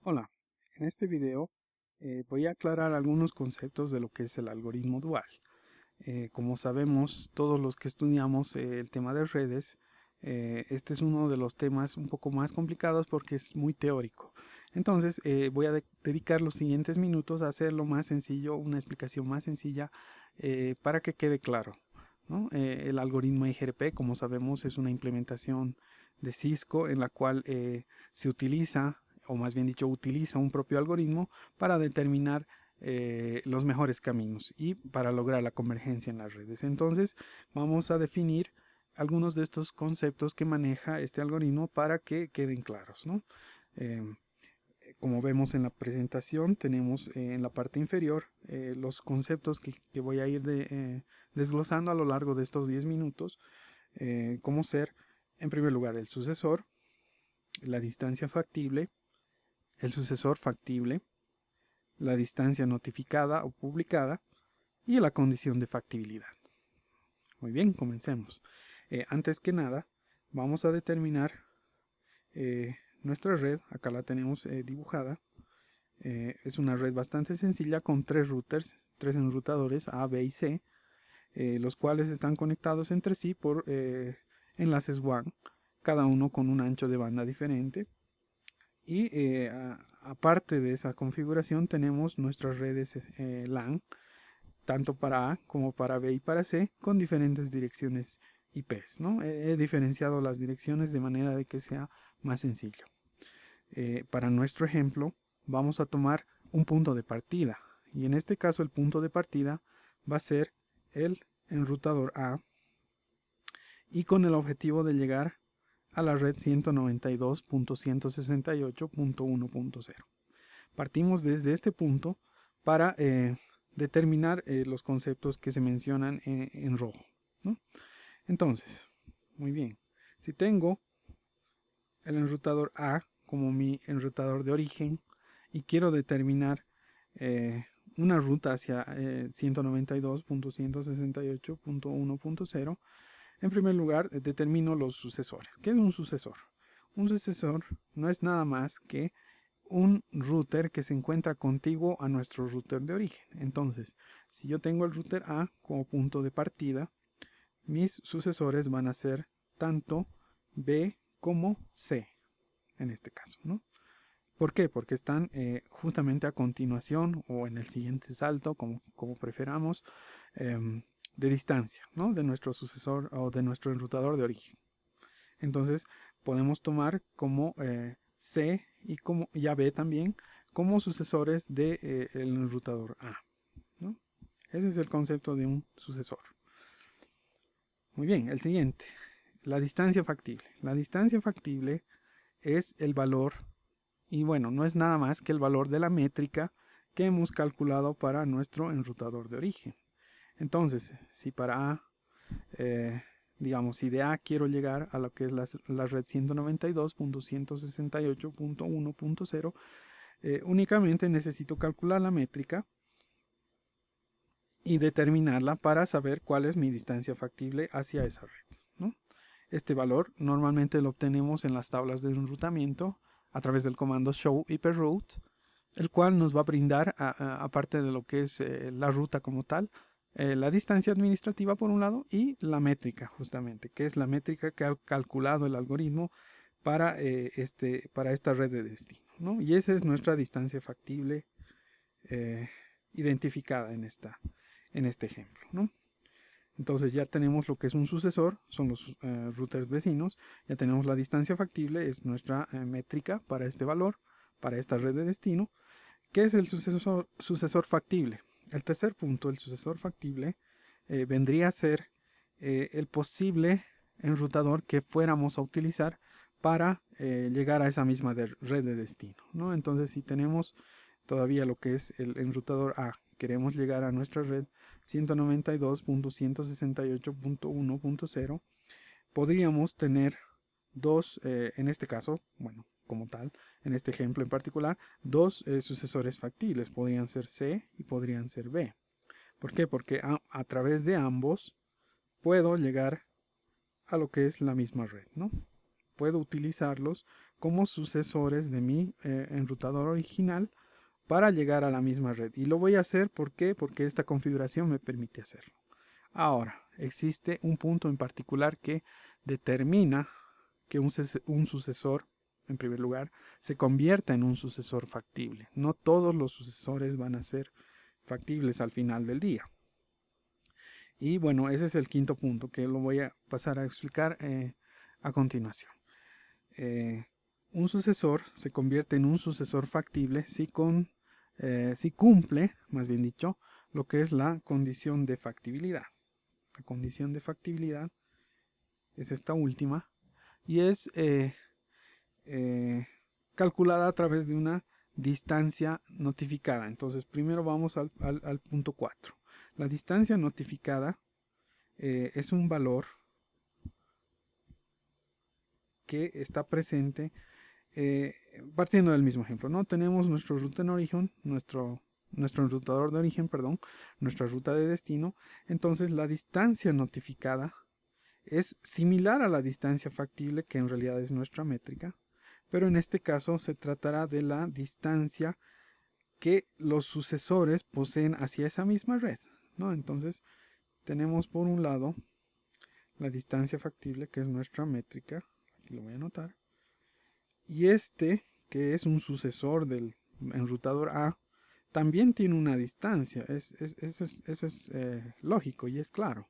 Hola, en este video voy a aclarar algunos conceptos de lo que es el algoritmo dual. Como sabemos, todos los que estudiamos el tema de redes, este es uno de los temas un poco más complicados porque es muy teórico. Entonces voy a dedicar los siguientes minutos a hacerlo más sencillo, una explicación más sencilla para que quede claro, ¿no? El algoritmo IGRP, como sabemos, es una implementación de Cisco en la cual se utiliza, o más bien dicho, utiliza un propio algoritmo para determinar los mejores caminos y para lograr la convergencia en las redes. Entonces vamos a definir algunos de estos conceptos que maneja este algoritmo para que queden claros, ¿no? Como vemos en la presentación, tenemos en la parte inferior los conceptos que voy a ir desglosando a lo largo de estos 10 minutos, como ser, en primer lugar, el sucesor, la distancia factible, el sucesor factible, la distancia notificada o publicada y la condición de factibilidad. Muy bien, comencemos. Antes que nada, vamos a determinar nuestra red. Acá la tenemos dibujada. Es una red bastante sencilla con tres routers, tres enrutadores A, B y C, los cuales están conectados entre sí por enlaces WAN, cada uno con un ancho de banda diferente. Y aparte de esa configuración tenemos nuestras redes LAN, tanto para A como para B y para C, con diferentes direcciones IPs, ¿no? He diferenciado las direcciones de manera de que sea más sencillo. Para nuestro ejemplo vamos a tomar un punto de partida, y en este caso el punto de partida va a ser el enrutador A, y con el objetivo de llegar a la red 192.168.1.0. Partimos desde este punto para determinar los conceptos que se mencionan en rojo, ¿no? Entonces, muy bien, si tengo el enrutador A como mi enrutador de origen y quiero determinar una ruta hacia 192.168.1.0, en primer lugar determino los sucesores. ¿Qué es un sucesor? Un sucesor no es nada más que un router que se encuentra contiguo a nuestro router de origen. Entonces, si yo tengo el router A como punto de partida, mis sucesores van a ser tanto B como C, en este caso, ¿no? ¿Por qué? Porque están justamente a continuación o en el siguiente salto, como preferamos, de distancia, ¿no? De nuestro sucesor o de nuestro enrutador de origen. Entonces podemos tomar como C y a B también como sucesores del enrutador A, ¿no? Ese es el concepto de un sucesor. Muy bien, el siguiente, la distancia factible. La distancia factible es el valor, y bueno, no es nada más que el valor de la métrica que hemos calculado para nuestro enrutador de origen. Entonces, si para A, digamos, si de A quiero llegar a lo que es la red 192.168.1.0, únicamente necesito calcular la métrica y determinarla para saber cuál es mi distancia factible hacia esa red, ¿no? Este valor normalmente lo obtenemos en las tablas de enrutamiento a través del comando show hyperroute, el cual nos va a brindar, aparte de lo que es la ruta como tal, la distancia administrativa por un lado y la métrica justamente, que es la métrica que ha calculado el algoritmo para esta red de destino, ¿no? Y esa es nuestra distancia factible identificada en este ejemplo, ¿no? Entonces ya tenemos lo que es un sucesor, son los routers vecinos, ya tenemos la distancia factible, es nuestra métrica para este valor, para esta red de destino. ¿Qué es el sucesor factible? El tercer punto, el sucesor factible, vendría a ser el posible enrutador que fuéramos a utilizar para llegar a esa misma red de destino, ¿no? Entonces si tenemos todavía lo que es el enrutador A, queremos llegar a nuestra red 192.168.1.0, podríamos tener dos, en este caso, bueno, como tal, en este ejemplo en particular, dos sucesores factibles, podrían ser C y podrían ser B. ¿Por qué? Porque a través de ambos puedo llegar a lo que es la misma red, ¿no? Puedo utilizarlos como sucesores de mi enrutador original para llegar a la misma red. Y lo voy a hacer, ¿por qué? Porque esta configuración me permite hacerlo. Ahora, existe un punto en particular que determina que un sucesor, en primer lugar, se convierta en un sucesor factible. No todos los sucesores van a ser factibles al final del día. Y bueno, ese es el quinto punto que lo voy a pasar a explicar a continuación. Un sucesor se convierte en un sucesor factible si cumple, más bien dicho, lo que es la condición de factibilidad. La condición de factibilidad es esta última y es calculada a través de una distancia notificada. Entonces, primero vamos al punto 4. La distancia notificada es un valor que está presente partiendo del mismo ejemplo, ¿no? Tenemos nuestro ruta en origen, nuestro enrutador de origen, perdón, nuestra ruta de destino. Entonces, la distancia notificada es similar a la distancia factible, que en realidad es nuestra métrica, pero en este caso se tratará de la distancia que los sucesores poseen hacia esa misma red, ¿no? Entonces, tenemos por un lado la distancia factible, que es nuestra métrica, aquí lo voy a anotar, y este, que es un sucesor del enrutador A, también tiene una distancia. Eso es lógico y es claro.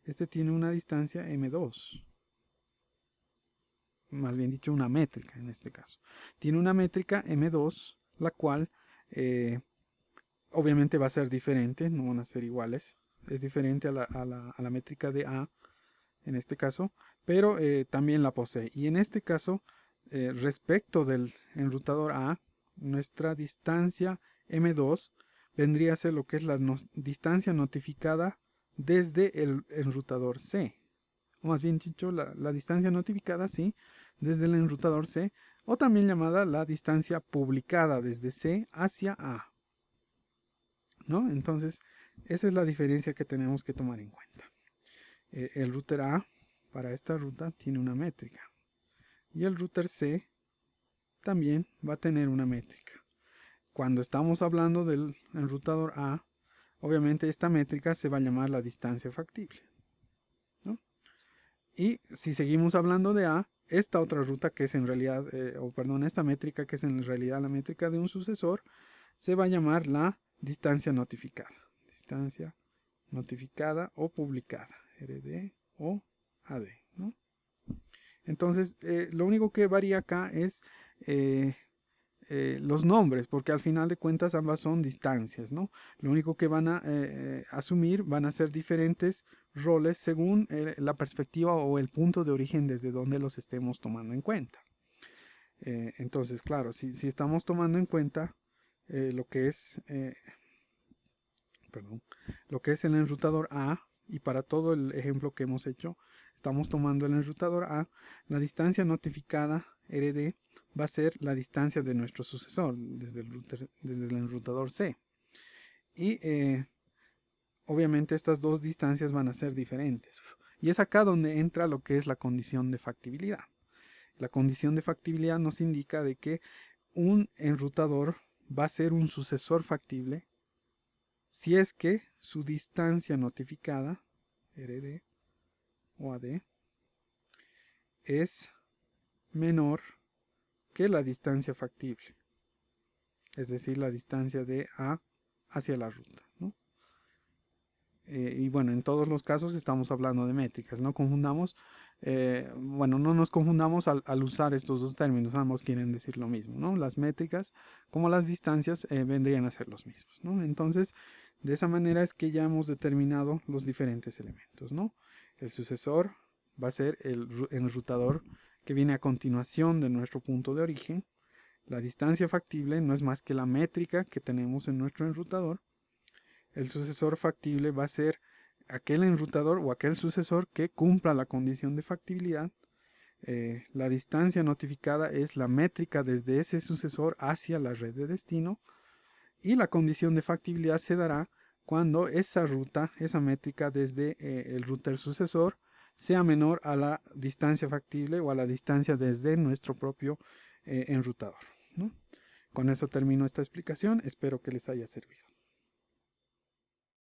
Este tiene una distancia M2. Más bien dicho, una métrica en este caso. Tiene una métrica M2, la cual obviamente va a ser diferente, no van a ser iguales. Es diferente a la métrica de A en este caso, pero también la posee. Y en este caso, respecto del enrutador A, nuestra distancia M2 vendría a ser lo que es la distancia notificada desde el enrutador C. O más bien dicho, la distancia notificada, sí, desde el enrutador C, o también llamada la distancia publicada desde C hacia A, ¿no? Entonces, esa es la diferencia que tenemos que tomar en cuenta. El router A para esta ruta tiene una métrica y el router C también va a tener una métrica. Cuando estamos hablando del enrutador A, obviamente esta métrica se va a llamar la distancia factible, ¿no? Y si seguimos hablando de A, esta otra ruta que es en realidad, esta métrica que es en realidad la métrica de un sucesor, se va a llamar la distancia notificada. Distancia notificada o publicada, RD o AD, ¿no? Entonces, lo único que varía acá es los nombres, porque al final de cuentas ambas son distancias, ¿no? Lo único que van a asumir van a ser diferentes roles según la perspectiva o el punto de origen desde donde los estemos tomando en cuenta. Entonces, claro, si estamos tomando en cuenta lo que es lo que es el enrutador A, y para todo el ejemplo que hemos hecho, estamos tomando el enrutador A, la distancia notificada RD va a ser la distancia de nuestro sucesor desde el enrutador C. Y obviamente estas dos distancias van a ser diferentes. Y es acá donde entra lo que es la condición de factibilidad. La condición de factibilidad nos indica de que un enrutador va a ser un sucesor factible si es que su distancia notificada, RD o AD, es menor que la distancia factible, es decir, la distancia de A hacia la ruta, ¿no? Y bueno, en todos los casos estamos hablando de métricas, no confundamos, bueno, no nos confundamos al usar estos dos términos, ambos quieren decir lo mismo, ¿no? Las métricas como las distancias vendrían a ser los mismos, ¿no? Entonces, de esa manera es que ya hemos determinado los diferentes elementos, ¿no? El sucesor va a ser el enrutador que viene a continuación de nuestro punto de origen. La distancia factible no es más que la métrica que tenemos en nuestro enrutador. El sucesor factible va a ser aquel enrutador o aquel sucesor que cumpla la condición de factibilidad. La distancia notificada es la métrica desde ese sucesor hacia la red de destino. Y la condición de factibilidad se dará cuando esa ruta, esa métrica desde el router sucesor sea menor a la distancia factible o a la distancia desde nuestro propio enrutador, ¿no? Con eso termino esta explicación, espero que les haya servido.